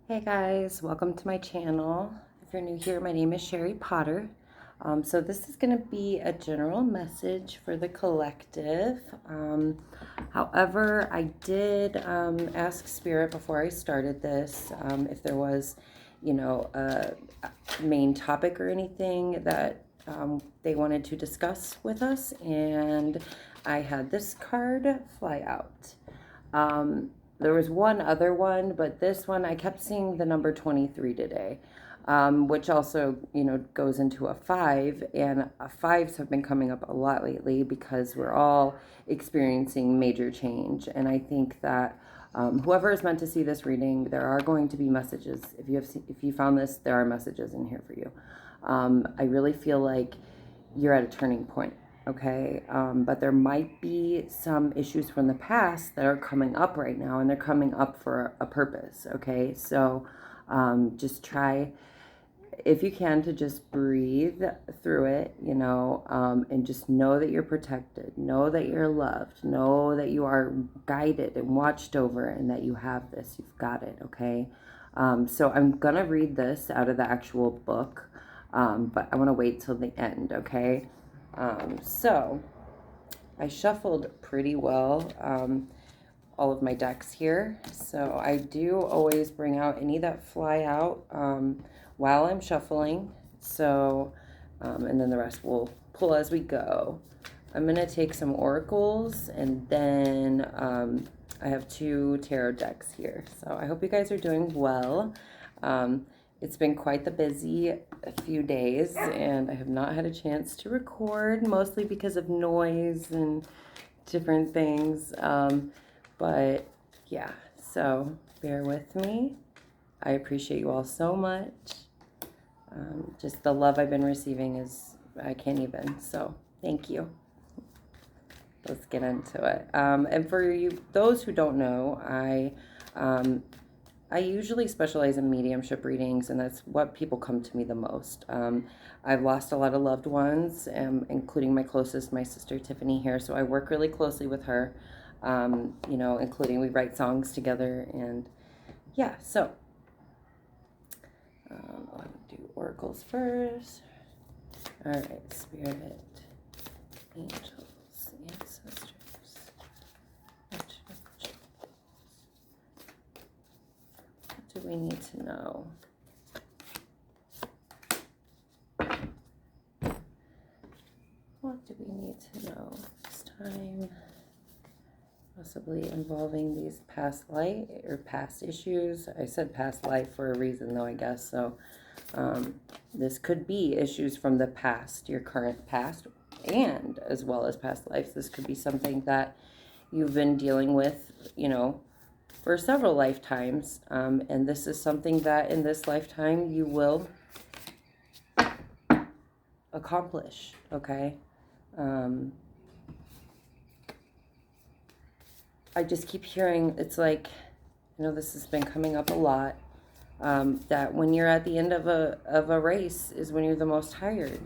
Hey guys, welcome to my channel. If you're new here, my name is Shari Potter. So this is going to be a general message for the collective. However, I did ask Spirit before I started this if there was, a main topic or anything that they wanted to discuss with us, and I had this card fly out. There was one other one, but this one, I kept seeing the number 23 today, which also, goes into a 5. And fives have been coming up a lot lately because we're all experiencing major change. And I think that whoever is meant to see this reading, there are going to be messages. If you found this, there are messages in here for you. I really feel like you're at a turning point. Okay, but there might be some issues from the past that are coming up right now, and they're coming up for a purpose. Okay, so just try, if you can, to just breathe through it, and just know that you're protected, know that you're loved, know that you are guided and watched over, and that you have this, you've got it. Okay, so I'm gonna read this out of the actual book, but I want to wait till the end. Okay. So I shuffled pretty well all of my decks here. So I do always bring out any that fly out while I'm shuffling. So, and then the rest will pull as we go. I'm going to take some oracles, and then I have 2 tarot decks here. So I hope you guys are doing well. It's been quite the busy few days, and I have not had a chance to record, mostly because of noise and different things. But yeah, so bear with me. I appreciate you all so much. Just the love I've been receiving I can't even. So thank you. Let's get into it. And for you, those who don't know, I usually specialize in mediumship readings, and that's what people come to me the most. I've lost a lot of loved ones, including my closest, my sister Tiffany here, so I work really closely with her, including we write songs together, and yeah, so I'll do oracles first. All right, Spirit, angels, ancestors. What do we need to know? What do we need to know this time? Possibly involving these past life or past issues. I said past life for a reason, though, I guess. So this could be issues from the past, your current past, and as well as past lives. This could be something that you've been dealing with, for several lifetimes, and this is something that in this lifetime you will accomplish. Okay. I just keep hearing, it's like, this has been coming up a lot, that when you're at the end of a race is when you're the most tired.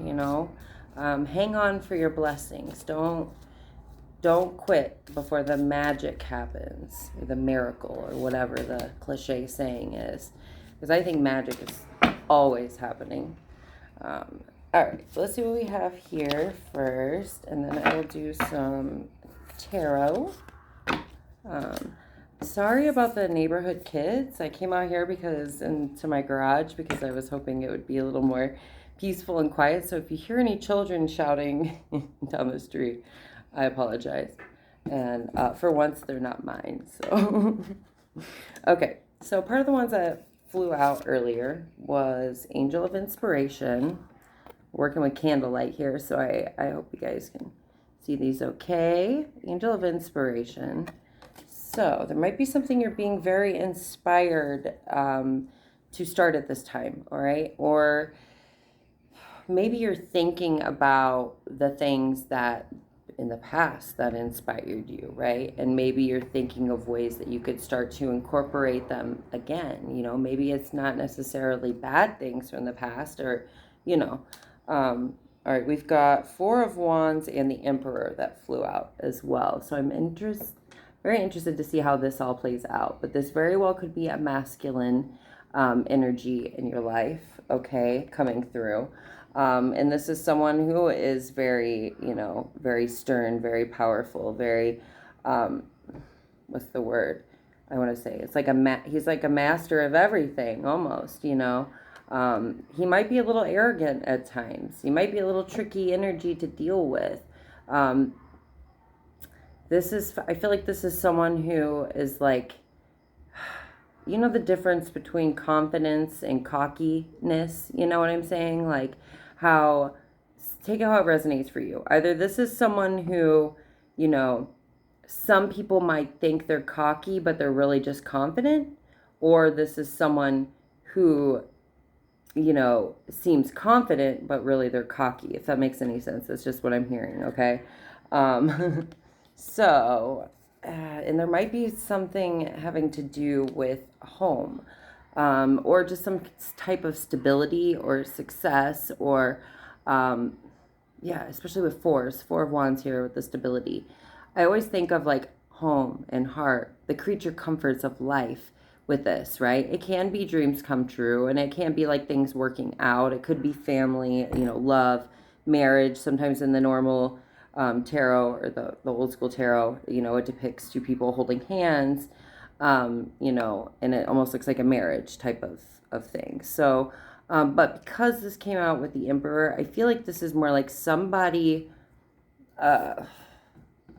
Hang on for your blessings. Don't quit before the magic happens, or the miracle, or whatever the cliche saying is, because I think magic is always happening. All right, so let's see what we have here first, and then I will do some tarot. Sorry about the neighborhood kids. I came out here into my garage because I was hoping it would be a little more peaceful and quiet. So if you hear any children shouting down the street, I apologize. And for once, they're not mine. So, okay. So part of the ones that flew out earlier was Angel of Inspiration. Working with candlelight here, so I hope you guys can see these okay. Angel of Inspiration. So there might be something you're being very inspired to start at this time, all right? Or maybe you're thinking about the things that in the past that inspired you, right? And maybe you're thinking of ways that you could start to incorporate them again. Maybe it's not necessarily bad things from the past, or, all right, we've got 4 of Wands and the Emperor that flew out as well. So I'm very interested to see how this all plays out. But this very well could be a masculine energy in your life, okay, coming through. And this is someone who is very, very stern, very powerful, very, what's the word I want to say? It's like he's like a master of everything almost, He might be a little arrogant at times. He might be a little tricky energy to deal with. I feel like this is someone who is like, the difference between confidence and cockiness, you know what I'm saying? Like take it how it resonates for you. Either this is someone who, some people might think they're cocky, but they're really just confident, or this is someone who, seems confident, but really they're cocky, if that makes any sense. That's just what I'm hearing, okay? And there might be something having to do with home, or just some type of stability or success, or, especially with Four of Wands here with the stability. I always think of like home and heart, the creature comforts of life with this, right? It can be dreams come true, and it can be like things working out. It could be family, love, marriage. Sometimes in the normal tarot, or the old school tarot, it depicts two people holding hands, and it almost looks like a marriage type of thing. So, but because this came out with the Emperor, I feel like this is more like somebody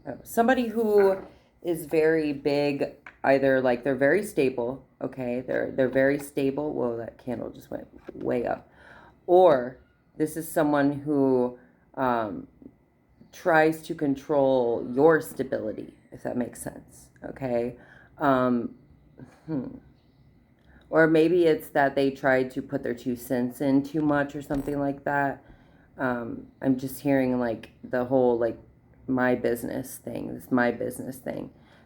who is very big, either like they're very stable, okay, they're very stable. Whoa, that candle just went way up. Or this is someone who tries to control your stability, if that makes sense, okay? Or maybe it's that they tried to put their 2 cents in too much or something like that. I'm just hearing like the whole like my business thing.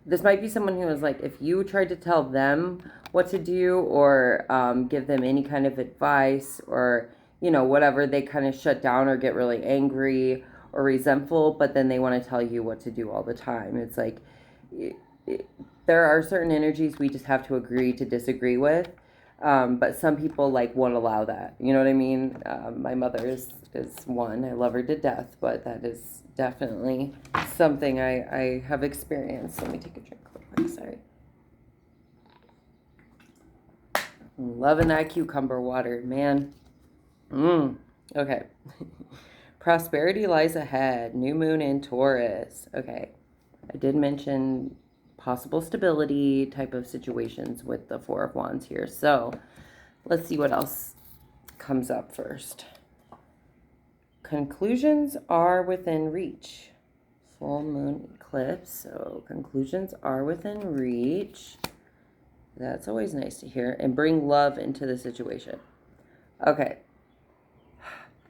This might be someone who is like, if you tried to tell them what to do, or give them any kind of advice, or whatever, they kind of shut down or get really angry or resentful, but then they want to tell you what to do all the time. It's like there are certain energies we just have to agree to disagree with, but some people like won't allow that. You know what I mean? My mother is one. I love her to death, but that is definitely something I have experienced. Let me take a drink real quick. Sorry. I'm loving that cucumber water, man. Okay. Prosperity lies ahead. New moon in Taurus. Okay. I did mention possible stability type of situations with the Four of Wands here. So let's see what else comes up first. Conclusions are within reach. Full moon eclipse. So conclusions are within reach. That's always nice to hear. And bring love into the situation. Okay.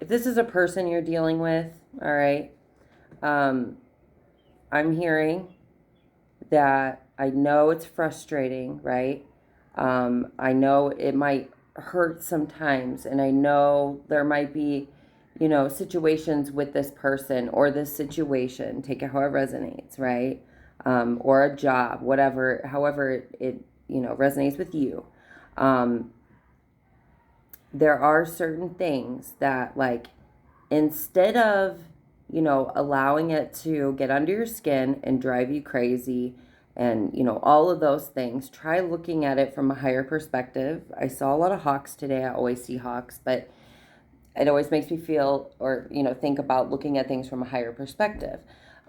If this is a person you're dealing with, all right, I'm hearing that I know it's frustrating, right? I know it might hurt sometimes, and I know there might be, situations with this person or this situation, take it how it resonates, right? Or a job, however it resonates with you. There are certain things that, like, instead of, allowing it to get under your skin and drive you crazy and, all of those things, try looking at it from a higher perspective. I saw a lot of hawks today. I always see hawks, but it always makes me feel, or, think about looking at things from a higher perspective.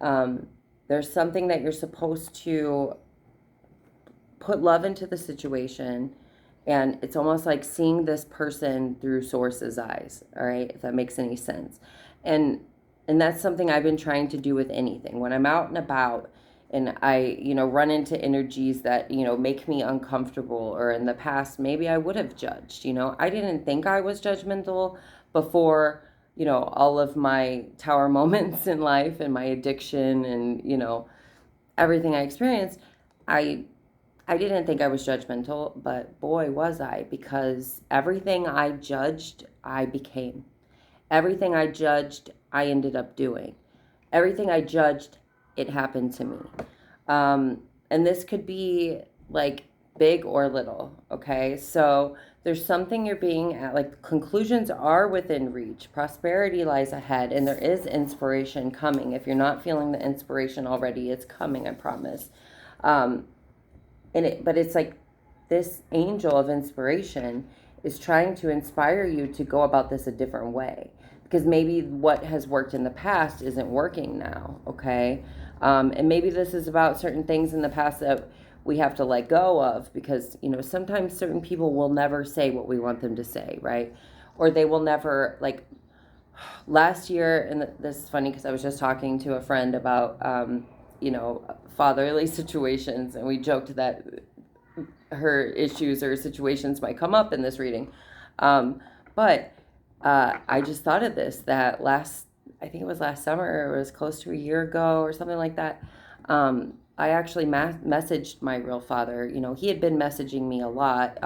There's something that you're supposed to put love into the situation. And it's almost like seeing this person through Source's eyes, all right, if that makes any sense. And that's something I've been trying to do with anything. When I'm out and about and I, run into energies that, make me uncomfortable, or in the past, maybe I would have judged, I didn't think I was judgmental before, all of my tower moments in life and my addiction and, everything I experienced. I didn't think I was judgmental, but boy, was I, because everything I judged, I became. Everything I judged, I ended up doing. Everything I judged, it happened to me. And this could be like big or little. Okay, so there's something you're being at, like conclusions are within reach, prosperity lies ahead, and there is inspiration coming. If you're not feeling the inspiration already, it's coming, I promise. um, but it's like this angel of inspiration is trying to inspire you to go about this a different way, because maybe what has worked in the past isn't working now. Okay, and maybe this is about certain things in the past that we have to let go of, because sometimes certain people will never say what we want them to say, right? Or they will never, like, last year. And this is funny because I was just talking to a friend about fatherly situations, and we joked that her issues or situations might come up in this reading. But I just thought of this, that I think it was last summer, or it was close to a year ago or something like that. I actually messaged my real father. He had been messaging me a lot.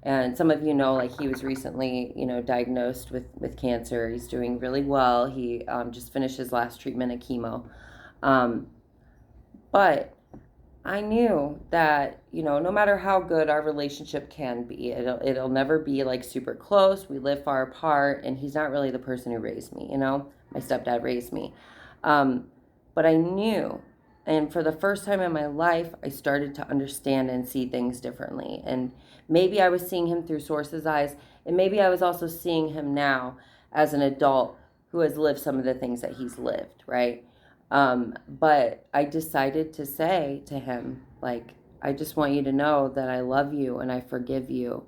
And some of like, he was recently, diagnosed with cancer. He's doing really well. He just finished his last treatment of chemo. But I knew that, no matter how good our relationship can be, it'll never be like super close. We live far apart, and he's not really the person who raised me. My stepdad raised me. But I knew, and for the first time in my life, I started to understand and see things differently. And maybe I was seeing him through Source's eyes, and maybe I was also seeing him now as an adult who has lived some of the things that he's lived, right? But I decided to say to him, like, I just want you to know that I love you and I forgive you.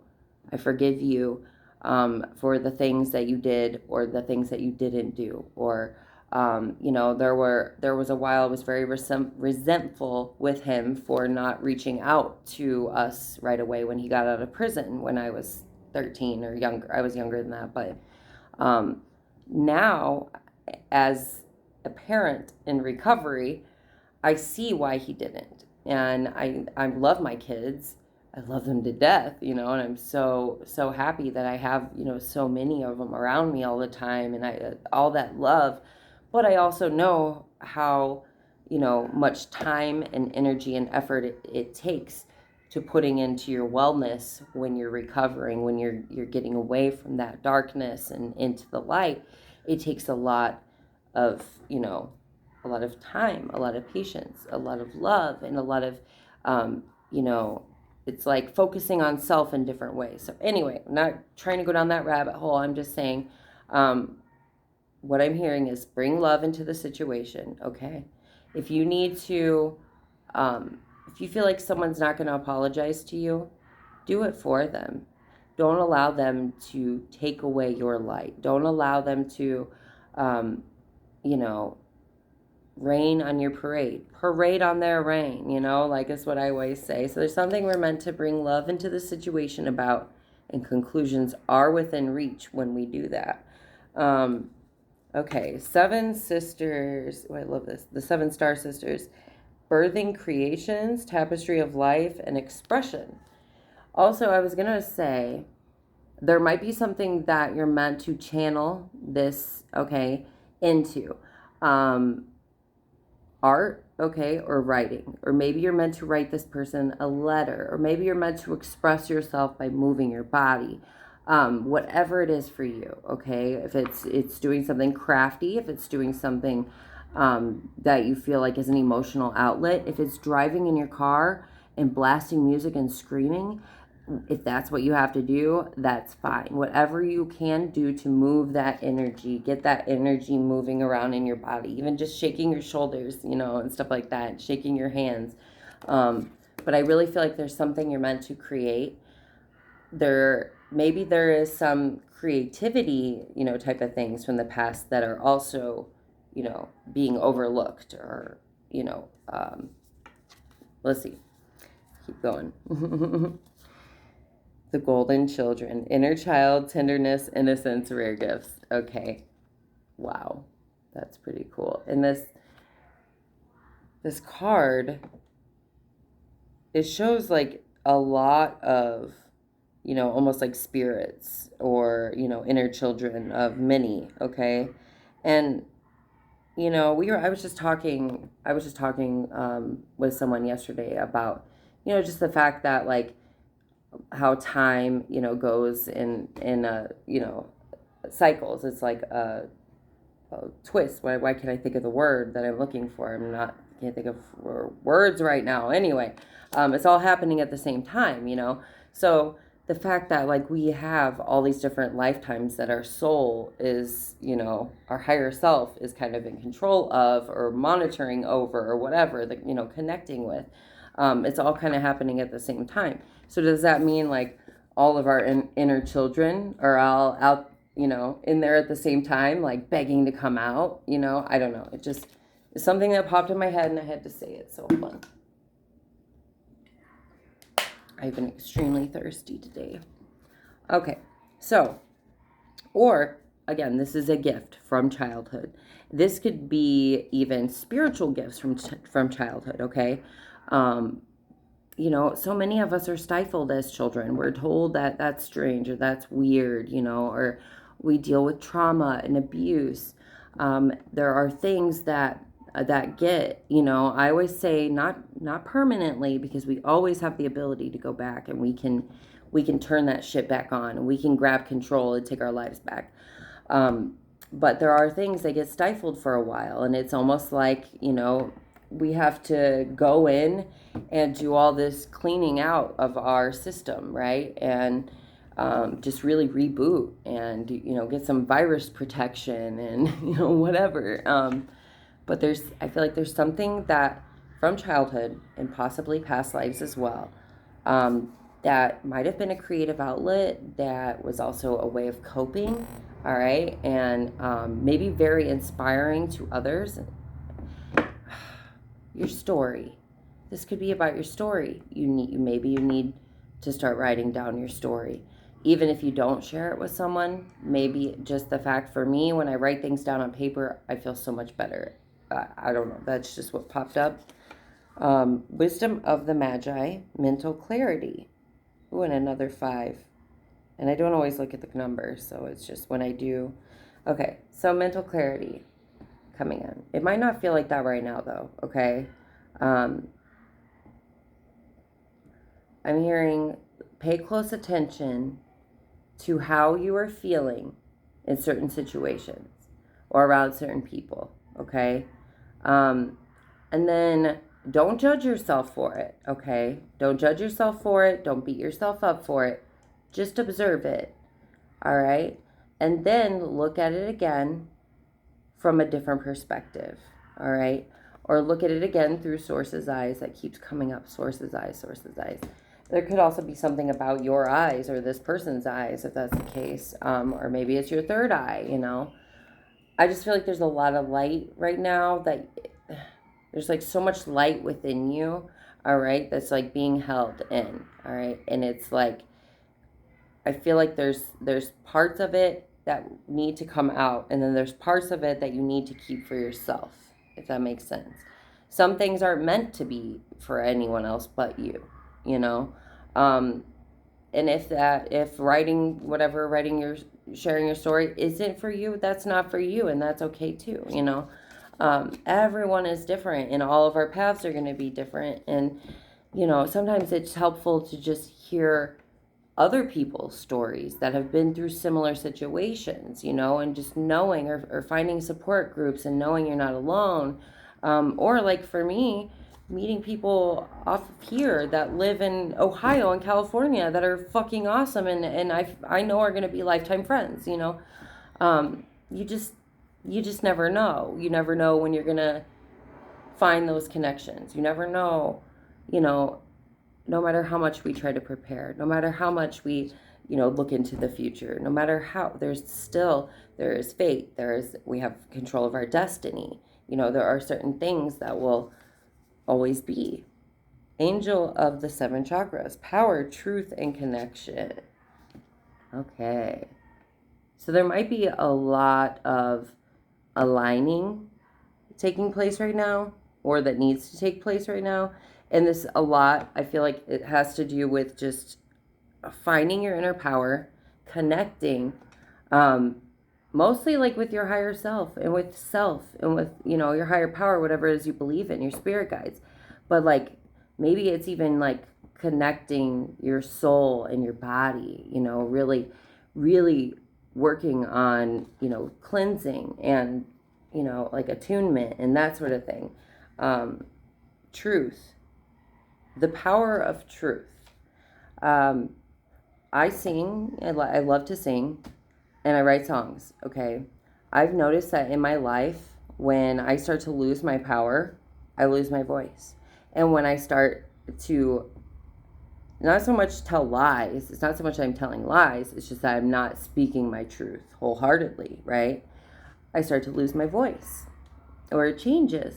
I forgive you for the things that you did or the things that you didn't do. Or, there was a while I was very resentful with him for not reaching out to us right away when he got out of prison when I was 13 or younger. I was younger than that. But now, as a parent in recovery, I see why he didn't. And I love my kids. I love them to death, and I'm so happy that I have, so many of them around me all the time, and all that love. But I also know how, much time and energy and effort it takes to putting into your wellness when you're recovering, when you're getting away from that darkness and into the light. It takes a lot of, a lot of time, a lot of patience, a lot of love, and a lot of, it's like focusing on self in different ways. So anyway, I'm not trying to go down that rabbit hole. I'm just saying, what I'm hearing is bring love into the situation. Okay. If you need to, if you feel like someone's not going to apologize to you, do it for them. Don't allow them to take away your light. Don't allow them to, rain on your parade. Parade on their rain, like is what I always say. So there's something we're meant to bring love into the situation about, and conclusions are within reach when we do that. Okay, Seven Sisters. Oh, I love this. The Seven Star Sisters. Birthing creations, tapestry of life, and expression. Also, I was going to say, there might be something that you're meant to channel this, okay, into. Art, okay, or writing. Or maybe you're meant to write this person a letter. Or maybe you're meant to express yourself by moving your body. Whatever it is for you, okay? If it's doing something crafty, if it's doing something that you feel like is an emotional outlet, if it's driving in your car and blasting music and screaming, if that's what you have to do, that's fine. Whatever you can do to move that energy, get that energy moving around in your body, even just shaking your shoulders, and stuff like that, shaking your hands. But I really feel like there's something you're meant to create. Maybe there is some creativity, type of things from the past that are also, being overlooked, or, let's see, keep going. The golden children, inner child, tenderness, innocence, rare gifts. Okay. Wow. That's pretty cool. And this card, it shows like a lot of, almost like spirits, or, inner children of many. Okay. And, I was just talking with someone yesterday about, just the fact that like how time, goes in cycles. It's like a twist. Why can't I think of the word that I'm looking for? Can't think of words right now. Anyway, it's all happening at the same time, So the fact that like we have all these different lifetimes that our soul is, our higher self is kind of in control of or monitoring over or whatever, connecting with, it's all kind of happening at the same time. So does that mean like all of our inner children are all out, in there at the same time, like begging to come out? I don't know. It just is something that popped in my head and I had to say it. So fun. I've been extremely thirsty today. Okay, so, or again, this is a gift from childhood. This could be even spiritual gifts from childhood, okay? So many of us are stifled as children. We're told that that's strange or that's weird, or we deal with trauma and abuse. There are things that get, I always say not permanently, because we always have the ability to go back and we can turn that shit back on and we can grab control and take our lives back. But there are things that get stifled for a while, and it's almost like, we have to go in and do all this cleaning out of our system, right? And just really reboot and, get some virus protection and, whatever. But I feel like there's something that from childhood and possibly past lives as well, that might have been a creative outlet that was also a way of coping, all right? And maybe very inspiring to others. Your story. This could be about your story. Maybe you need to start writing down your story. Even if you don't share it with someone, maybe just the fact, for me, when I write things down on paper, I feel so much better. I don't know. That's just what popped up. Wisdom of the Magi, mental clarity. Ooh, and another 5. And I don't always look at the numbers, so it's just when I do. Okay, so mental clarity coming in. It might not feel like that right now, though, okay? I'm hearing pay close attention to how you are feeling in certain situations or around certain people, okay? And then don't judge yourself for it, okay? Don't judge yourself for it. Don't beat yourself up for it. Just observe it, all right? And then look at it again from a different perspective, all right? Or look at it again through source's eyes. That keeps coming up, source's eyes, source's eyes. There could also be something about your eyes or this person's eyes, if that's the case. Or maybe it's your third eye, I just feel like there's a lot of light right now, that there's like so much light within you, all right, that's like being held in, all right? And it's like, I feel like there's parts of it that need to come out, and then there's parts of it that you need to keep for yourself, if that makes sense. Some things aren't meant to be for anyone else but you, and if sharing your story isn't for you, that's not for you, and that's okay too, everyone is different, and all of our paths are going to be different, and sometimes it's helpful to just hear other people's stories that have been through similar situations, and just knowing or finding support groups and knowing you're not alone. Or like for me, meeting people off of here that live in Ohio and California that are fucking awesome and I know are going to be lifetime friends, you just never know. You never know when you're going to find those connections. You never know, no matter how much we try to prepare, no matter how much we, look into the future, no matter how, there is fate, we have control of our destiny. There are certain things that will always be. Angel of the 7 chakras, power, truth, and connection. Okay. So there might be a lot of aligning taking place right now, or that needs to take place right now. And this a lot, I feel like it has to do with just finding your inner power, connecting, mostly like with your higher self and with your higher power, whatever it is you believe in, your spirit guides. But like, maybe it's even like connecting your soul and your body, you know, really, really working on, you know, cleansing and, you know, like attunement and that sort of thing. Truth, the power of truth. I sing, I love to sing, and I write songs, okay? I've noticed that in my life, when I start to lose my power, I lose my voice. And when I start to not so much tell lies, it's not so much I'm telling lies, it's just that I'm not speaking my truth wholeheartedly, right? I start to lose my voice, or it changes,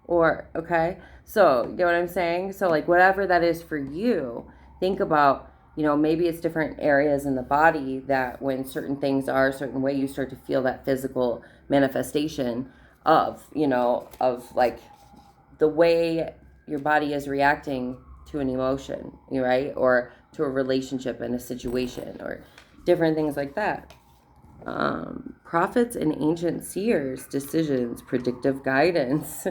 or, okay? So, you know what I'm saying? So, like, whatever that is for you, think about, you know, maybe it's different areas in the body that when certain things are a certain way, you start to feel that physical manifestation of, you know, of like the way your body is reacting to an emotion, right? Or to a relationship and a situation or different things like that. Prophets and ancient seers, decisions, predictive guidance.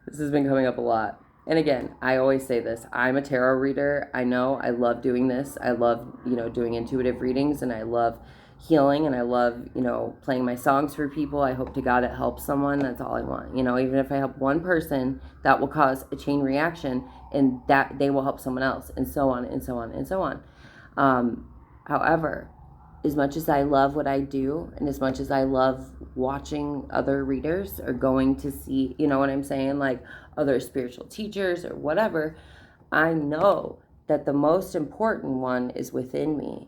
This has been coming up a lot. And again, I always say this. I'm a tarot reader. I know I love doing this. I love, you know, doing intuitive readings, and I love healing, and I love, you know, playing my songs for people. I hope to God it helps someone. That's all I want. You know, even if I help one person, that will cause a chain reaction, and that they will help someone else, and so on and so on and so on. However, as much as I love what I do, and as much as I love watching other readers or going to see, you know what I'm saying, like other spiritual teachers or whatever, I know that the most important one is within me.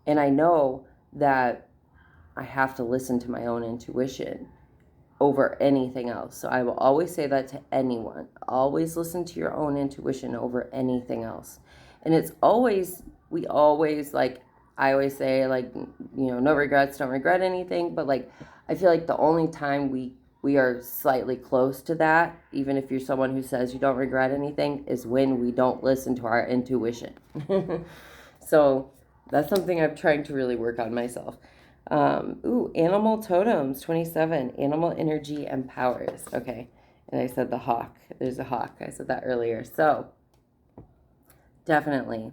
And I know that I have to listen to my own intuition over anything else. So I will always say that to anyone. Always listen to your own intuition over anything else. And it's always, we always, like, I always say, like, you know, no regrets, don't regret anything. But, like, I feel like the only time we are slightly close to that, even if you're someone who says you don't regret anything, is when we don't listen to our intuition. So that's something I'm trying to really work on myself. Animal totems, 27, animal energy and powers. Okay. And I said the hawk. There's a hawk. I said that earlier. So definitely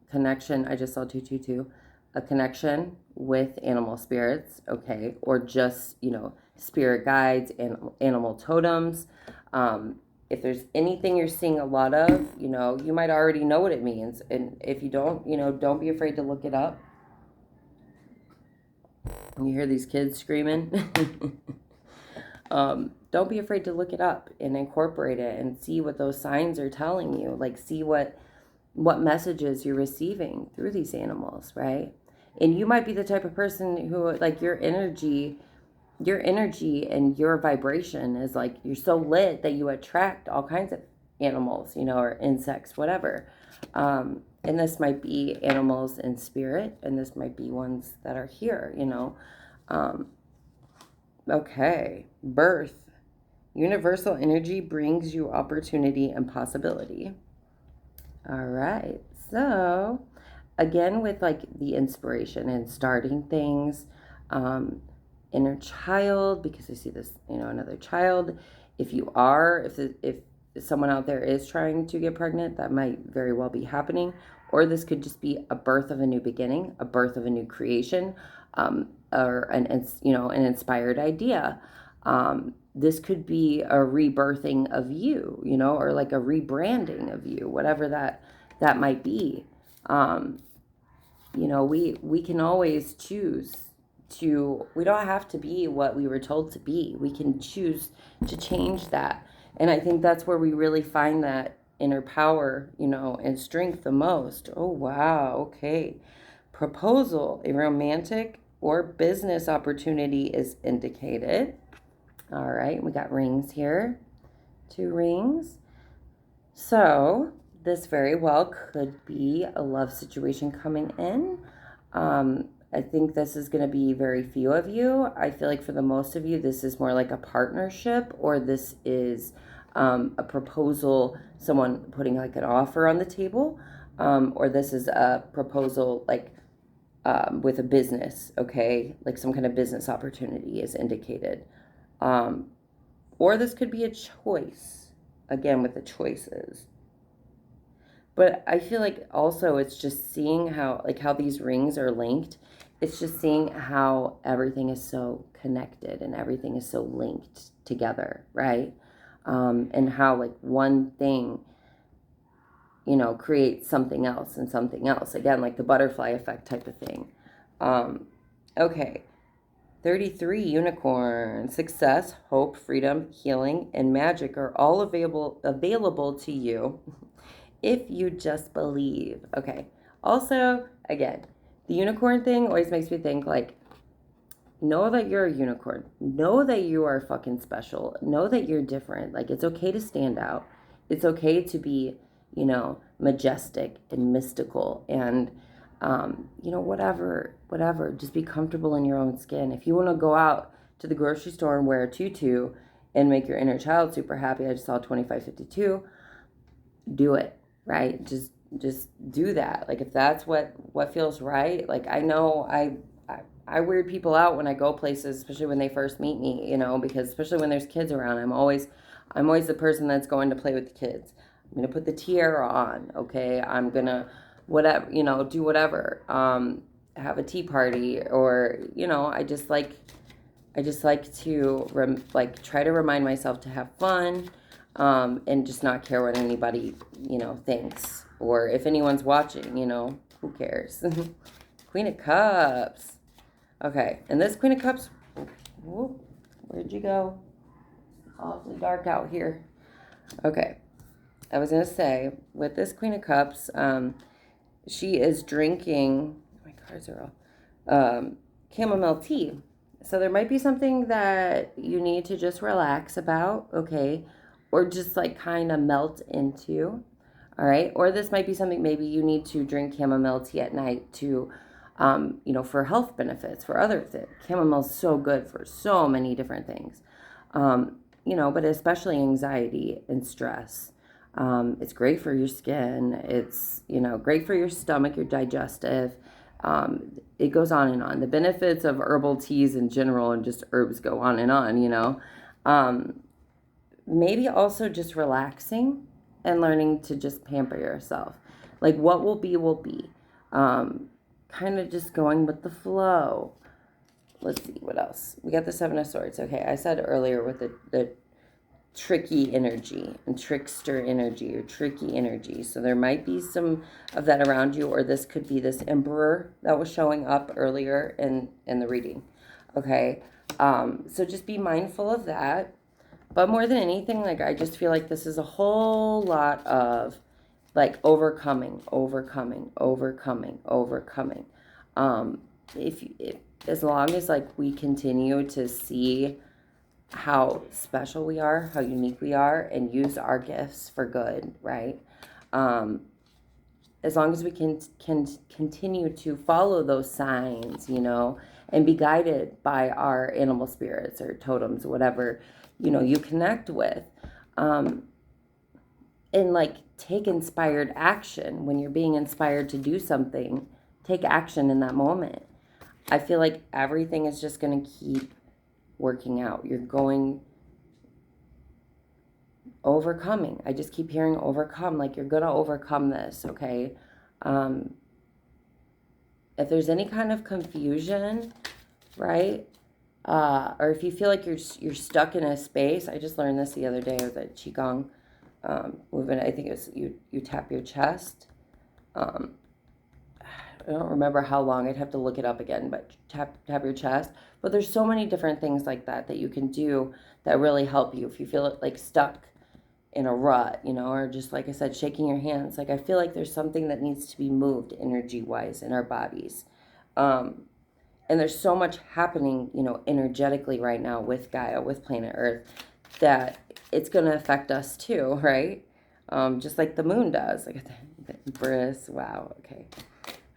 connection. I just saw 222. A connection with animal spirits, okay, or just, you know, spirit guides and animal totems. If there's anything you're seeing a lot of, you know, you might already know what it means. And if you don't, you know, don't be afraid to look it up. You hear these kids screaming. Don't be afraid to look it up and incorporate it and see what those signs are telling you. Like, see what messages you're receiving through these animals, right? And you might be the type of person who, like, your energy and your vibration is like, you're so lit that you attract all kinds of animals, you know, or insects, whatever. And this might be animals in spirit, and this might be ones that are here, you know. Okay, birth. Universal energy brings you opportunity and possibility. All right, so again, with like the inspiration and starting things, inner child, because I see this, you know, another child. If someone out there is trying to get pregnant, that might very well be happening. Or this could just be a birth of a new beginning, a birth of a new creation, or an inspired idea. This could be a rebirthing of you, you know, or like a rebranding of you, whatever that might be. You know, we can always choose to, we don't have to be what we were told to be. We can choose to change that. And I think that's where we really find that inner power, you know, and strength the most. Oh, wow. Okay. Proposal, a romantic or business opportunity is indicated. All right. We got rings here. 2 rings. So this very well could be a love situation coming in. I think this is going to be very few of you. I feel like for the most of you, this is more like a partnership, or this is a proposal, someone putting like an offer on the table, or this is a proposal like with a business, okay? Like some kind of business opportunity is indicated. Or this could be a choice, again, with the choices. But I feel like also it's just seeing how, like, how these rings are linked. It's just seeing how everything is so connected and everything is so linked together, right? And how, like, one thing, creates something else and something else. Again, like the butterfly effect type of thing. Okay. 33, unicorn. Success, hope, freedom, healing, and magic are all available to you if you just believe. Okay. Also, again, the unicorn thing always makes me think, like, know that you're a unicorn. Know that you are fucking special. Know that you're different. Like, it's okay to stand out. It's okay to be, majestic and mystical and, whatever. Just be comfortable in your own skin. If you want to go out to the grocery store and wear a tutu and make your inner child super happy, I just saw 2552, do it, right? Just do that. Like, if that's what feels right. Like, I know I weird people out when I go places, especially when they first meet me, because especially when there's kids around, I'm always the person that's going to play with the kids. I'm going to put the tiara on, okay? I'm going to whatever, do whatever. Have a tea party, or, I just like to try to remind myself to have fun, and just not care what anybody, thinks, or if anyone's watching, who cares? Queen of Cups. Okay, and this Queen of Cups, whoop, where'd you go? Awfully dark out here. Okay, I was going to say, with this Queen of Cups, she is drinking, my cards are all, chamomile tea. So there might be something that you need to just relax about, okay? Or just like kind of melt into, all right? Or this might be something maybe you need to drink chamomile tea at night to, for health benefits, for other things. Chamomile is so good for so many different things, but especially anxiety and stress. It's great for your skin. It's, great for your stomach, your digestive. It goes on and on. The benefits of herbal teas in general and just herbs go on and on. Maybe also just relaxing and learning to just pamper yourself. Like, what will be, will be. Kind of just going with the flow. Let's see, what else? We got the Seven of Swords. Okay, I said earlier with the tricky energy and trickster energy or tricky energy. So there might be some of that around you, or this could be this Emperor that was showing up earlier in the reading. Okay, so just be mindful of that. But more than anything, like, I just feel like this is a whole lot of, like, overcoming. If as long as, like, we continue to see how special we are, how unique we are, and use our gifts for good, right? As long as we can continue to follow those signs, and be guided by our animal spirits or totems, whatever, you connect with, and, like, take inspired action. When you're being inspired to do something, take action in that moment. I feel like everything is just going to keep working out. You're going overcoming. I just keep hearing overcome. Like, you're going to overcome this, okay? If there's any kind of confusion, right? Or if you feel like you're stuck in a space, I just learned this the other day with a Qigong movement. I think it was you tap your chest. I don't remember how long. I'd have to look it up again, but tap your chest. But there's so many different things like that you can do that really help you if you feel like stuck in a rut, or just, like I said, shaking your hands. Like, I feel like there's something that needs to be moved energy-wise in our bodies. And there's so much happening, energetically right now with Gaia, with planet Earth, that it's going to affect us too, right? Just like the moon does. Like the Empress. Wow. Okay.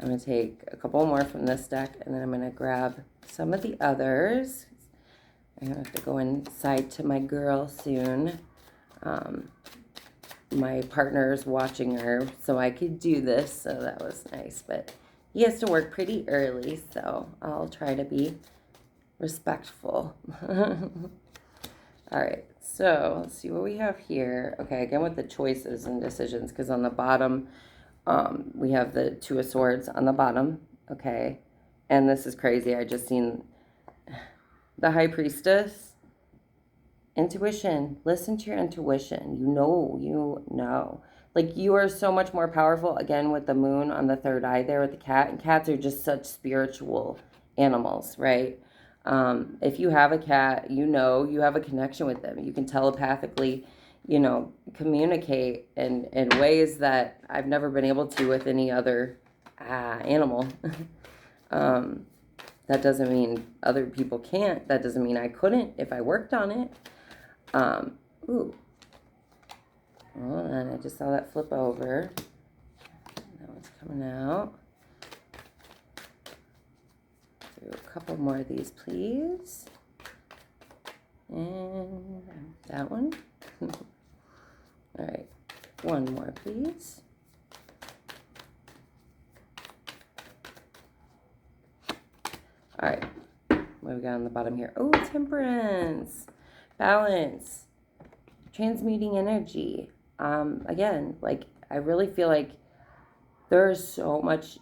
I'm going to take a couple more from this deck, and then I'm going to grab some of the others. I'm going to have to go inside to my girl soon. My partner's watching her, so I could do this, so that was nice. But he has to work pretty early, so I'll try to be respectful. All right, So let's see what we have here. Okay, again with the choices and decisions, because on the bottom, we have the Two of Swords on the bottom. Okay, and this is crazy. I just seen the High Priestess. Intuition. Listen to your intuition. You know. Like, you are so much more powerful, again, with the moon on the third eye there with the cat. And cats are just such spiritual animals, right? If you have a cat, you know you have a connection with them. You can telepathically, communicate in ways that I've never been able to with any other animal. That doesn't mean other people can't. That doesn't mean I couldn't if I worked on it. Ooh. Hold on, I just saw that flip over. That one's coming out. Do a couple more of these, please. And that one. All right, one more, please. All right, what do we got on the bottom here? Oh, temperance, balance, transmuting energy. Again, like, I really feel like there's so much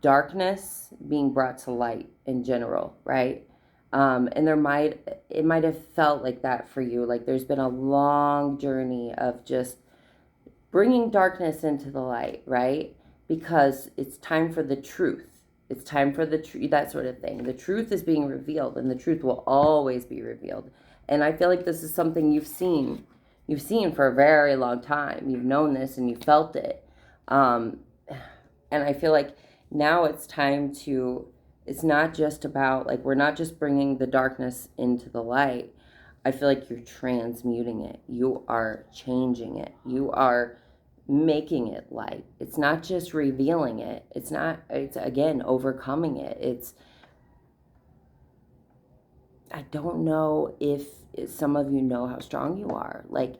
darkness being brought to light in general, right? And it might have felt like that for you. Like, there's been a long journey of just bringing darkness into the light, right? Because it's time for the truth. It's time for the truth, that sort of thing. The truth is being revealed, and the truth will always be revealed. And I feel like this is something you've seen for a very long time. You've known this and you felt it. And I feel like now it's time to, it's not just about, like, we're not just bringing the darkness into the light. I feel like you're transmuting it. You are changing it. You are making it light. It's not just revealing it. It's again, overcoming it. I don't know if some of you know how strong you are. Like,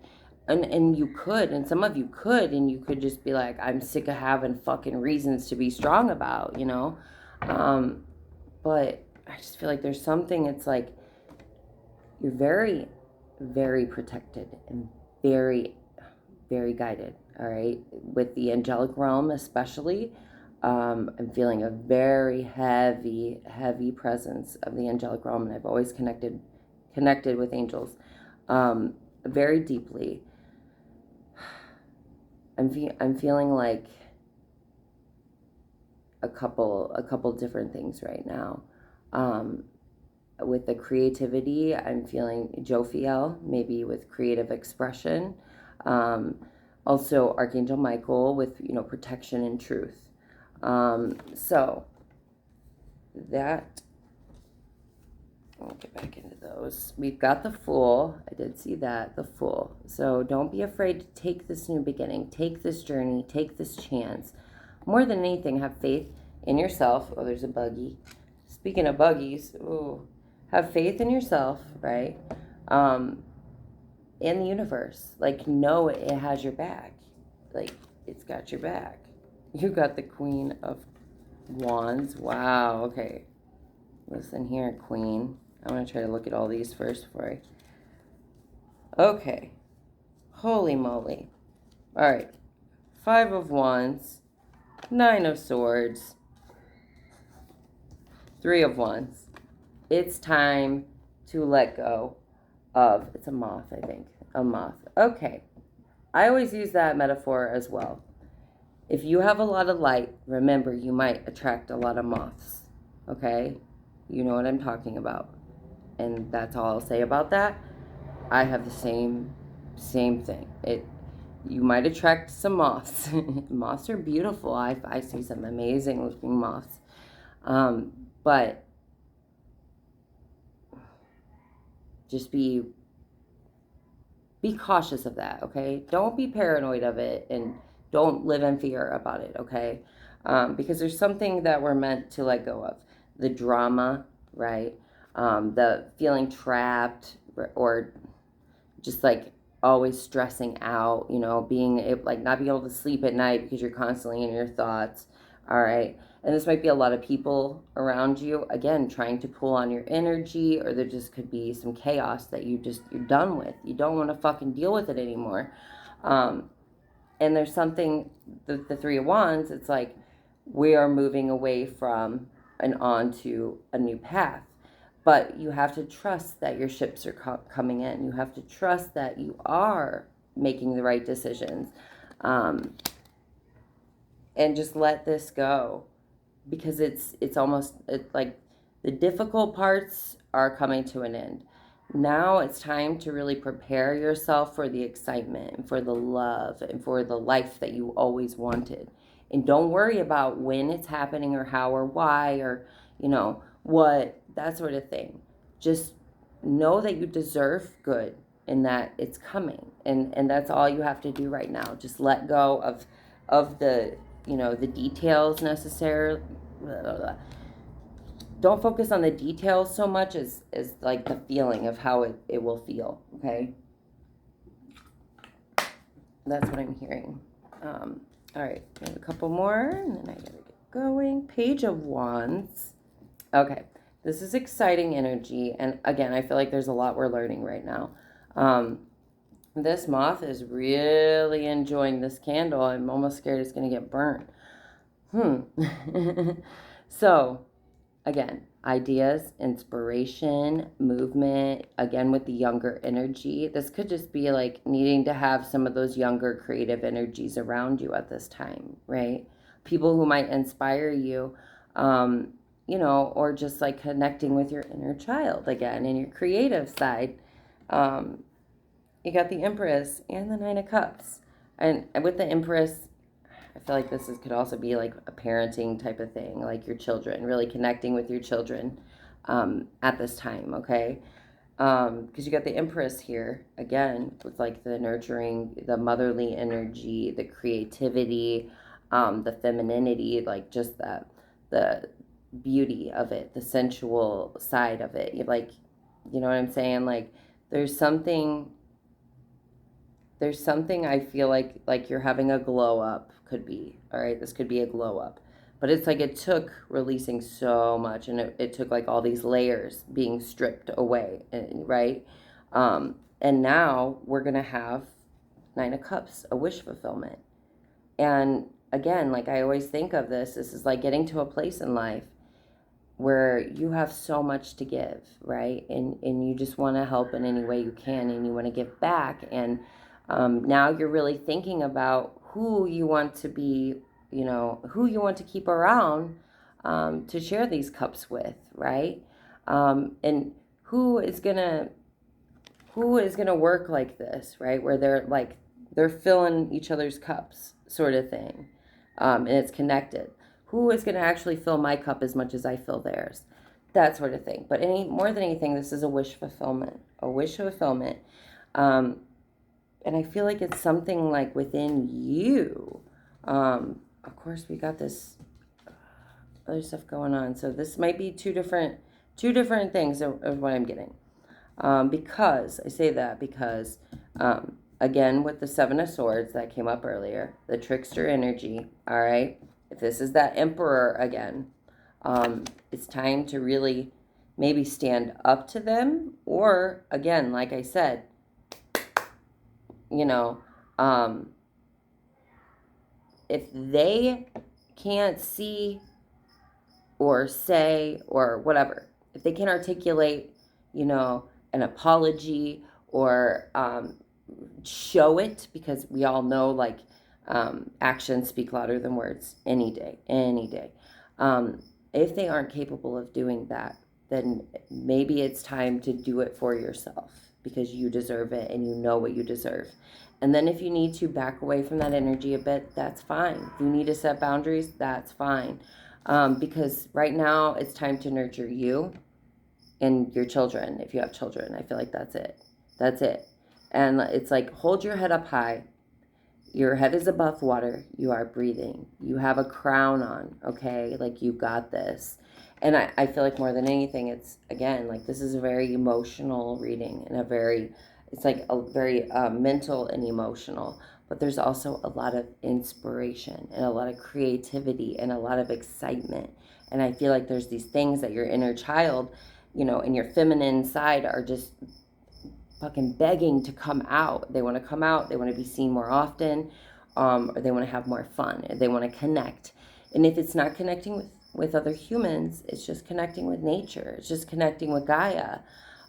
and you could, and some of you could, and you could just be like, I'm sick of having fucking reasons to be strong about, but I just feel like there's something, it's like, you're very, very protected and very, very guided, all right? With the angelic realm especially, I'm feeling a very heavy, heavy presence of the angelic realm, and I've always connected with angels very deeply. I'm feeling like a couple different things right now. With the creativity, I'm feeling Jophiel, maybe with creative expression. Also Archangel Michael with, protection and truth. So that, I'll get back into those. We've got the Fool. I did see that, the Fool. So don't be afraid to take this new beginning, take this journey, take this chance. More than anything, have faith in yourself. Oh, there's a buggy. Speaking of buggies, ooh, have faith in yourself, right? In the universe. Like, know it has your back. Like, it's got your back. You got the Queen of Wands. Wow, okay. Listen here, Queen. I'm going to try to look at all these first before I... Okay. Holy moly. All right. 5 of Wands. 9 of Swords. 3 of Wands. It's time to let go of... It's a moth, I think. A moth. Okay. I always use that metaphor as well. If you have a lot of light, remember, you might attract a lot of moths. Okay? You know what I'm talking about. And that's all I'll say about that. I have the same thing. You might attract some moths. Moths are beautiful. I see some amazing looking moths. But just be cautious of that, okay? Don't be paranoid of it, and don't live in fear about it, okay? Because there's something that we're meant to let go of. The drama, right? The feeling trapped, or just like always stressing out, being like not being able to sleep at night because you're constantly in your thoughts, All right. And this might be a lot of people around you, again, trying to pull on your energy, or there just could be some chaos that you're done with. You don't want to fucking deal with it anymore. And there's something, the Three of Wands, it's like we are moving away from and onto a new path. But you have to trust that your ships are coming in. You have to trust that you are making the right decisions. And just let this go, because it's almost like the difficult parts are coming to an end. Now it's time to really prepare yourself for the excitement and for the love and for the life that you always wanted. And don't worry about when it's happening or how or why or, what, that sort of thing. Just know that you deserve good and that it's coming. And that's all you have to do right now. Just let go of the, the details necessarily. Don't focus on the details so much as like the feeling of how it will feel, okay? That's what I'm hearing. All right, I have a couple more, and then I gotta get going. Page of Wands. Okay, this is exciting energy, and again, I feel like there's a lot we're learning right now. This moth is really enjoying this candle. I'm almost scared it's gonna get burnt. So, again, ideas, inspiration, movement, again with the younger energy. This could just be like needing to have some of those younger creative energies around you at this time, right? People who might inspire you, or just like connecting with your inner child again and your creative side. You got the Empress and the Nine of Cups. And with the Empress, I feel like could also be like a parenting type of thing, like your children, really connecting with your children at this time, okay? Because you got the Empress here, again, with like the nurturing, the motherly energy, the creativity, the femininity, like just the beauty of it, the sensual side of it. You know what I'm saying? Like there's something I feel like you're having a glow up, could be. All right, this could be a glow up. But it's like it took releasing so much, and it took like all these layers being stripped away, right? And now we're going to have Nine of Cups, a wish fulfillment. And again, like I always think of this is like getting to a place in life where you have so much to give, right? And you just want to help in any way you can, and you want to give back. And now you're really thinking about who you want to be, who you want to keep around to share these cups with, right? And who is gonna work like this, right? Where they're filling each other's cups, sort of thing, and it's connected. Who is gonna actually fill my cup as much as I fill theirs? That sort of thing. But more than anything, this is a wish fulfillment. A wish fulfillment. And I feel like it's something like within you. Of course, we got this other stuff going on. So this might be two different things of what I'm getting. Because I say that because, again, with the Seven of Swords that came up earlier, the trickster energy, all right? If this is that Emperor again, it's time to really maybe stand up to them, or again, like I said, if they can't see or say or whatever, if they can't articulate, an apology or show it, because we all know like actions speak louder than words any day. If they aren't capable of doing that, then maybe it's time to do it for yourself, because you deserve it and you know what you deserve. And then if you need to back away from that energy a bit, that's fine. If you need to set boundaries, that's fine. Because right now it's time to nurture you and your children. If you have children, I feel like that's it. And it's like, hold your head up high. Your head is above water. You are breathing. You have a crown on, okay? Like, you got this. And I feel like more than anything, it's, again, like this is a very emotional reading, and it's like a very mental and emotional. but there's also a lot of inspiration and a lot of creativity and a lot of excitement. And I feel like there's these things that your inner child, and your feminine side are just fucking begging to come out. They want to come out. They want to be seen more often, or they want to have more fun. Or they want to connect. And if it's not connecting with other humans, it's just connecting with nature. It's just connecting with Gaia.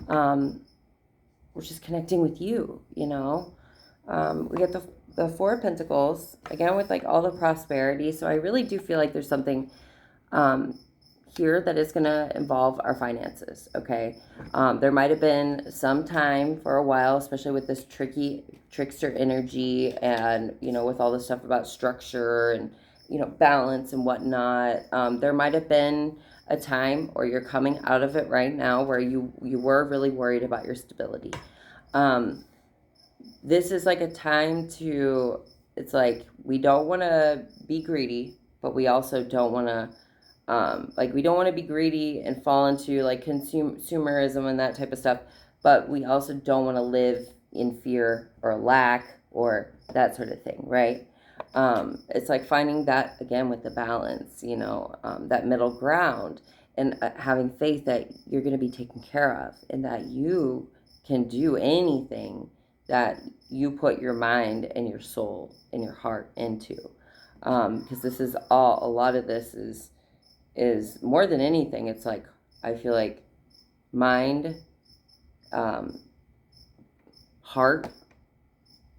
We're just connecting with you, We get the Four of Pentacles, again, with like all the prosperity. So I really do feel like there's something here that is going to involve our finances, okay? There might have been some time for a while, especially with this trickster energy and, with all the stuff about structure and, balance and whatnot. There might have been a time, or you're coming out of it right now, where you were really worried about your stability. This is like a time to, it's like, we don't want to be greedy, but we also don't want to, we don't want to be greedy and fall into like consumerism and that type of stuff, but we also don't want to live in fear or lack or that sort of thing, right? It's like finding that, again, with the balance, that middle ground, and having faith that you're going to be taken care of, and that you can do anything that you put your mind and your soul and your heart into. Because this is a lot of this is more than anything, it's like, I feel like mind, heart,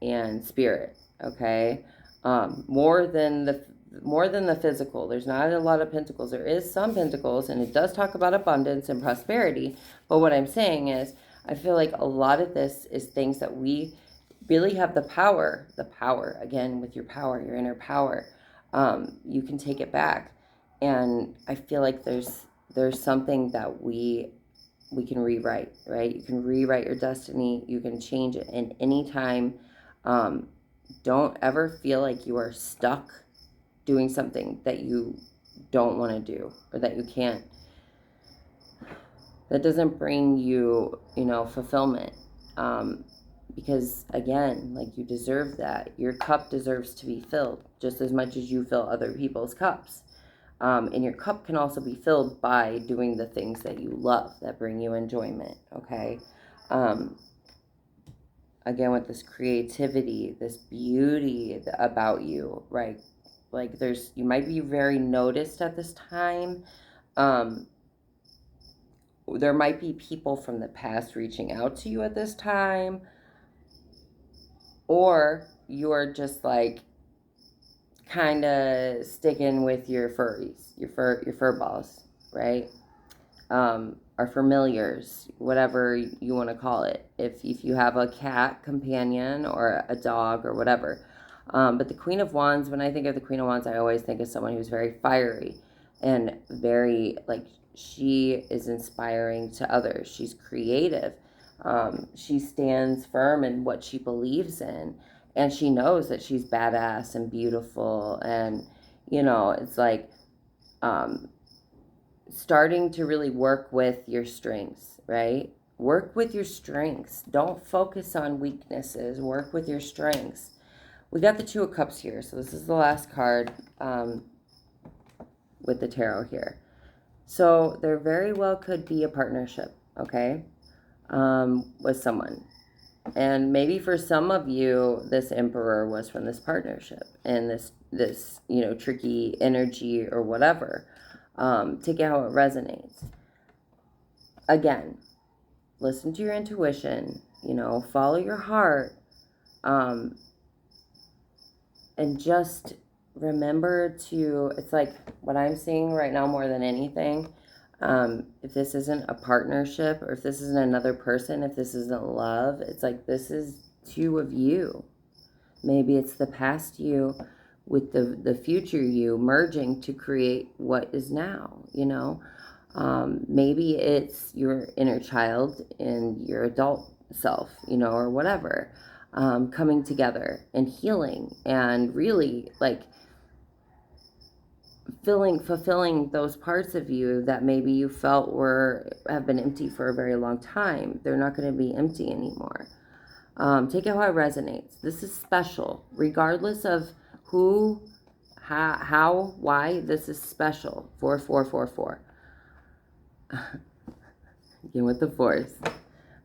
and spirit, okay? More than the physical. There's not a lot of pentacles. There is some pentacles, and it does talk about abundance and prosperity, but what I'm saying is, I feel like a lot of this is things that we really have the power, again, with your power, your inner power, you can take it back. And I feel like there's something that we can rewrite, right? You can rewrite your destiny. You can change it in any time. Don't ever feel like you are stuck doing something that you don't want to do, or that you can't, that doesn't bring you, fulfillment. Because again, like, you deserve that. Your cup deserves to be filled just as much as you fill other people's cups. And your cup can also be filled by doing the things that you love, that bring you enjoyment, okay? Again, with this creativity, this beauty about you, right? Like, you might be very noticed at this time. There might be people from the past reaching out to you at this time. Or you're just like kind of sticking with your furries, your fur balls, right? Or familiars, whatever you want to call it. If you have a cat companion or a dog or whatever. But the Queen of Wands, when I think of the Queen of Wands, I always think of someone who's very fiery and very, like, she is inspiring to others. She's creative. She stands firm in what she believes in, and she knows that she's badass and beautiful, and it's like starting to really work with your strengths, right? Work with your strengths. Don't focus on weaknesses. Work with your strengths. We got the Two of Cups here, so this is the last card with the tarot here. So there very well could be a partnership, okay? With someone. And maybe for some of you, this Emperor was from this partnership, and this tricky energy or whatever. Take it how it resonates. Again, listen to your intuition, follow your heart, and just remember to, it's like what I'm seeing right now more than anything. If this isn't a partnership, or if this isn't another person, if this isn't love, it's like this is two of you. Maybe it's the past you with the future you merging to create what is now, Maybe it's your inner child and your adult self, or whatever, coming together and healing and really, like, fulfilling those parts of you that maybe you felt have been empty for a very long time. They're not going to be empty anymore. Take it how it resonates. This is special. Regardless of who, how, why, this is special. 4444. Again with the force.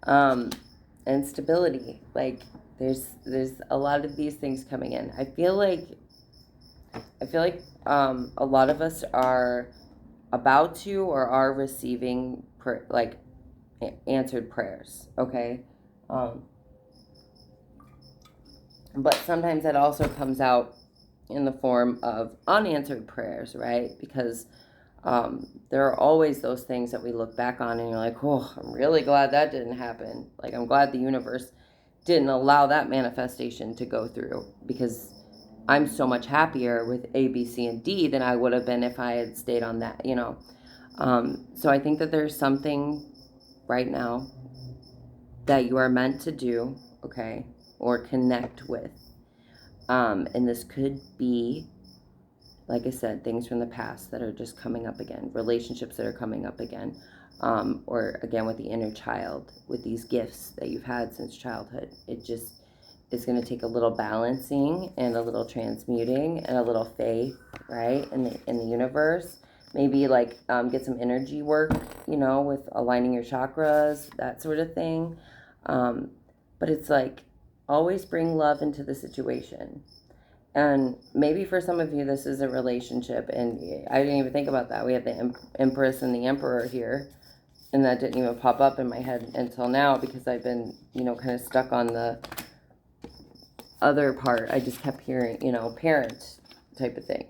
And stability. Like, there's a lot of these things coming in. I feel like a lot of us are about to or are receiving answered prayers. Okay. But sometimes that also comes out in the form of unanswered prayers, right? Because there are always those things that we look back on and you're like, oh, I'm really glad that didn't happen. Like, I'm glad the universe didn't allow that manifestation to go through, because I'm so much happier with A, B, C, and D than I would have been if I had stayed on that, So I think that there's something right now that you are meant to do, okay, or connect with. And this could be, like I said, things from the past that are just coming up again, relationships that are coming up again, or again with the inner child, with these gifts that you've had since childhood. It just is going to take a little balancing and a little transmuting and a little faith, right, in the universe. Maybe get some energy work, with aligning your chakras, that sort of thing. But it's like, always bring love into the situation. And maybe for some of you, this is a relationship, and I didn't even think about that. We have the Empress and the Emperor here, and that didn't even pop up in my head until now, because I've been, kind of stuck on the other part. I just kept hearing, parent type of thing.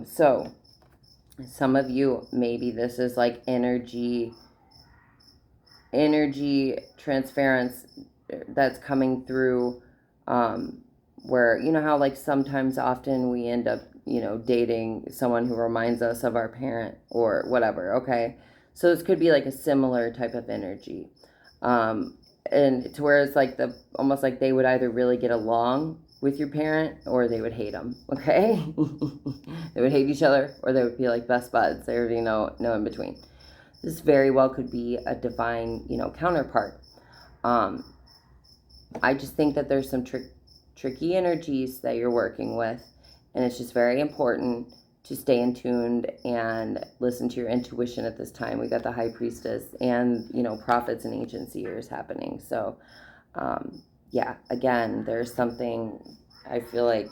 So some of you, maybe this is like energy transference that's coming through, where, how sometimes often we end up, dating someone who reminds us of our parent or whatever. Okay. So this could be like a similar type of energy. And to where it's like almost like they would either really get along with your parent or they would hate them. Okay. They would hate each other, or they would be like best buds. There would be no in between. This very well could be a divine, counterpart. I just think that there's some tricky energies that you're working with, and it's just very important to stay in tuned and listen to your intuition at this time. We got the High Priestess and, prophets and ancient seers happening. So, again, there's something I feel like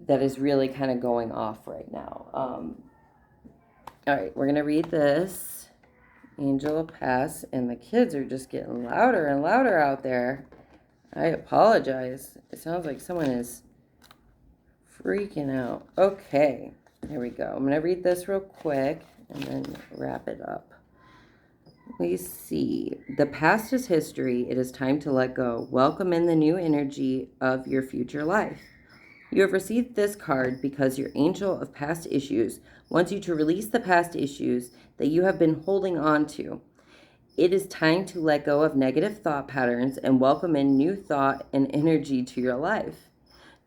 that is really kind of going off right now. All right, we're going to read this. Angel will pass, and the kids are just getting louder and louder out there. I apologize. It sounds like someone is freaking out. Okay, here we go. I'm going to read this real quick and then wrap it up. We see, the past is history. It is time to let go. Welcome in the new energy of your future life. You have received this card because your angel of past issues wants you to release the past issues that you have been holding on to. It is time to let go of negative thought patterns and welcome in new thought and energy to your life.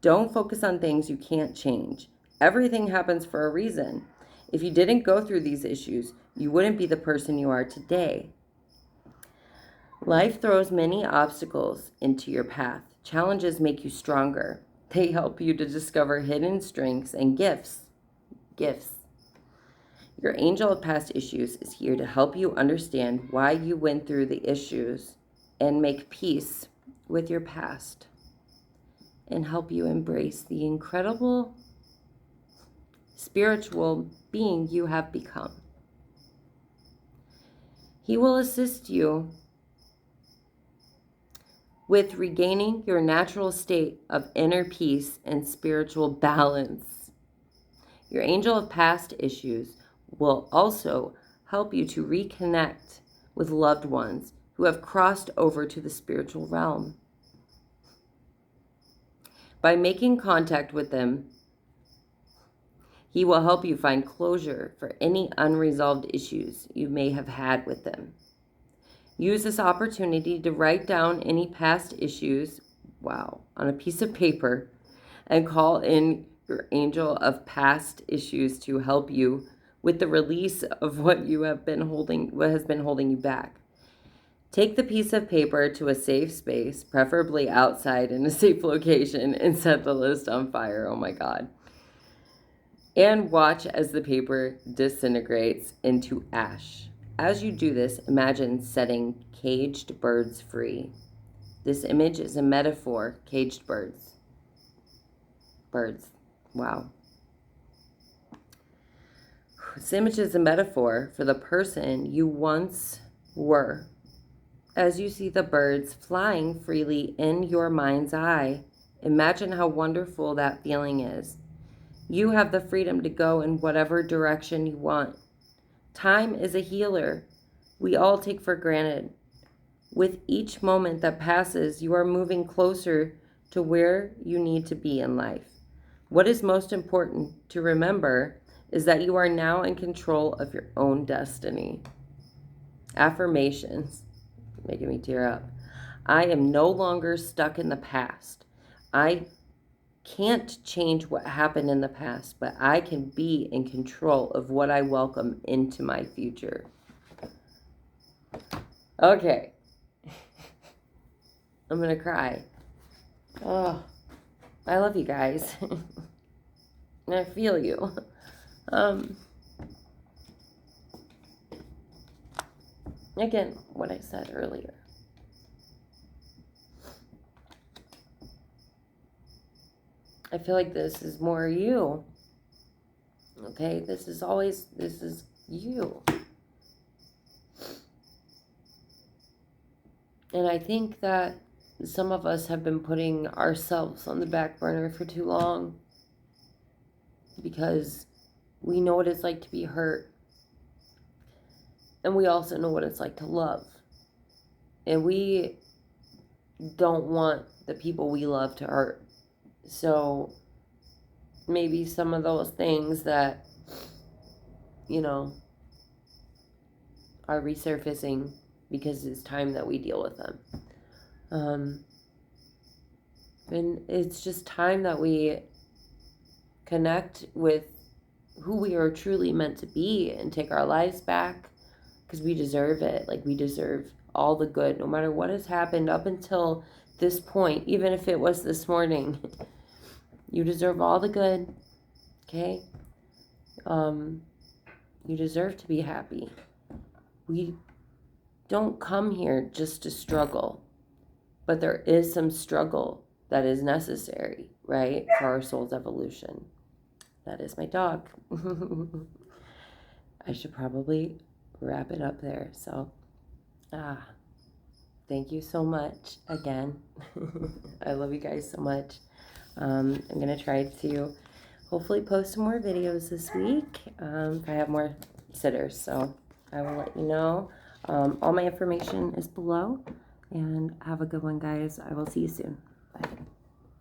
Don't focus on things you can't change. Everything happens for a reason. If you didn't go through these issues, you wouldn't be the person you are today. Life throws many obstacles into your path. Challenges make you stronger. They help you to discover hidden strengths and gifts. Your angel of past issues is here to help you understand why you went through the issues and make peace with your past, and help you embrace the incredible spiritual being you have become. He will assist you with regaining your natural state of inner peace and spiritual balance. Your angel of past issues will also help you to reconnect with loved ones who have crossed over to the spiritual realm. By making contact with them, he will help you find closure for any unresolved issues you may have had with them. Use this opportunity to write down any past issues, on a piece of paper, and call in your angel of past issues to help you with the release of what has been holding you back. Take the piece of paper to a safe space, preferably outside in a safe location, and set the list on fire. Oh my God. And watch as the paper disintegrates into ash. As you do this, imagine setting caged birds free. This image is a metaphor. Caged birds. Birds. Wow. This image is a metaphor for the person you once were. As you see the birds flying freely in your mind's eye, imagine how wonderful that feeling is. You have the freedom to go in whatever direction you want. Time is a healer we all take for granted. With each moment that passes, you are moving closer to where you need to be in life. What is most important to remember is that you are now in control of your own destiny. Affirmations, making me tear up. I am no longer stuck in the past. I can't change what happened in the past, but I can be in control of what I welcome into my future. Okay. I'm gonna cry. Oh, I love you guys. And I feel you. Again, what I said earlier. I feel like this is more you. Okay, this is you. And I think that some of us have been putting ourselves on the back burner for too long because we know what it's like to be hurt. And we also know what it's like to love. And we don't want the people we love to hurt. So maybe some of those things that, are resurfacing because it's time that we deal with them. And it's just time that we connect with who we are truly meant to be and take our lives back because we deserve it. Like, we deserve all the good, no matter what has happened up until this point, even if it was this morning. You deserve all the good, okay? You deserve to be happy. We don't come here just to struggle, but there is some struggle that is necessary, right, for our soul's evolution. That is my dog. I should probably wrap it up there. So, thank you so much again. I love you guys so much. I'm going to try to hopefully post some more videos this week if I have more sitters. So I will let you know. All my information is below. And have a good one, guys. I will see you soon.